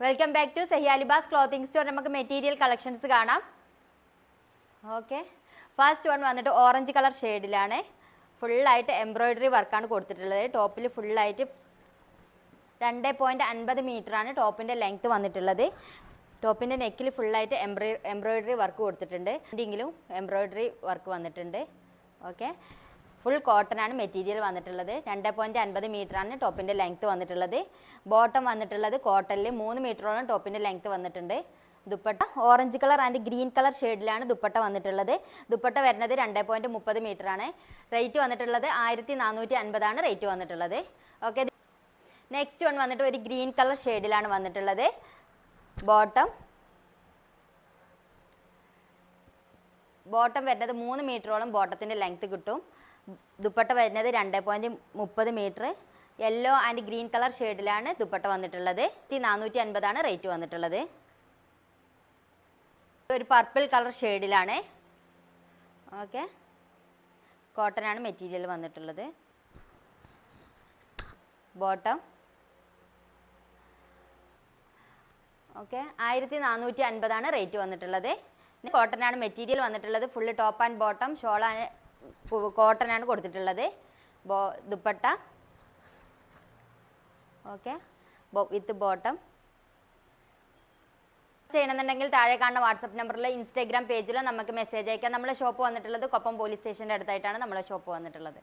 Welcome back to Sahiya Libas clothing store. നമുക്ക് material collections കാണാം. Okay, first one വന്നിട്ട് orange colour ഷെയ്ഡിലാണ്. ഫുള്ളായിട്ട് എംബ്രോയിഡറി വർക്കാണ് കൊടുത്തിട്ടുള്ളത്. ടോപ്പിൽ ഫുള്ളായിട്ട് 2.50 മീറ്ററാണ് ടോപ്പിൻ്റെ ലെങ്ത്ത് വന്നിട്ടുള്ളത്. ടോപ്പിൻ്റെ നെക്കിൽ ഫുള്ളായിട്ട് എംബ്രോയിഡറി വർക്ക് കൊടുത്തിട്ടുണ്ട്. എങ്കിലും എംബ്രോയിഡറി വർക്ക് വന്നിട്ടുണ്ട്. ഓക്കെ, ഫുൾ കോട്ടൺ ആണ് മെറ്റീരിയൽ വന്നിട്ടുള്ളത്. 2.50 മീറ്ററാണ് ടോപ്പിൻ്റെ ലെങ്ത്ത് വന്നിട്ടുള്ളത്. ബോട്ടം വന്നിട്ടുള്ളത് കോട്ടണിൽ 3 മീറ്ററോളം ടോപ്പിൻ്റെ ലെങ്ത്ത് വന്നിട്ടുണ്ട്. Dupatta orange colour and green colour ഷെയ്ഡിലാണ് ദുപ്പട്ട വന്നിട്ടുള്ളത്. ദുപ്പട്ട വരുന്നത് 2.30 മീറ്ററാണ്. റേറ്റ് വന്നിട്ടുള്ളത് 1450 ആണ് റേറ്റ് വന്നിട്ടുള്ളത്. ഓക്കെ, നെക്സ്റ്റ് വൺ വന്നിട്ട് ഒരു ഗ്രീൻ കളർ ഷെയ്ഡിലാണ് വന്നിട്ടുള്ളത്. ബോട്ടം വരുന്നത് 3 മീറ്ററോളം ബോട്ടത്തിൻ്റെ ലെങ്ത്ത് കിട്ടും. ദുപ്പട്ട വരുന്നത് 2.30 metre. Yellow and green colour ഷെയ്ഡിലാണ് ദുപ്പട്ട വന്നിട്ടുള്ളത്. 1450 ആണ് റേറ്റ് വന്നിട്ടുള്ളത്. ഒരു പർപ്പിൾ കളർ ഷെയ്ഡിലാണ്. ഓക്കെ, കോട്ടൺ ആണ് മെറ്റീരിയൽ വന്നിട്ടുള്ളത്. ബോട്ടം ഓക്കെ 1450 ആണ് റേറ്റ് വന്നിട്ടുള്ളത്. കോട്ടൺ ആണ് മെറ്റീരിയൽ വന്നിട്ടുള്ളത്. ഫുള്ള് ടോപ്പ് ആൻഡ് ബോട്ടം ഷോളാണ് കോട്ടൺ ആണ് കൊടുത്തിട്ടുള്ളത്. Dupatta okay with bottom. ചെയ്യണമെന്നുണ്ടെങ്കിൽ താഴെ കാണുന്ന വാട്സപ്പ് നമ്പറിൽ ഇൻസ്റ്റാഗ്രാം പേജിൽ നമുക്ക് മെസ്സേജ് അയക്കാം. നമ്മളെ ഷോപ്പ് വന്നിട്ടുള്ളത് കൊപ്പം പോലീസ് സ്റ്റേഷൻ്റെ അടുത്തായിട്ടാണ് നമ്മളെ ഷോപ്പ് വന്നിട്ടുള്ളത്.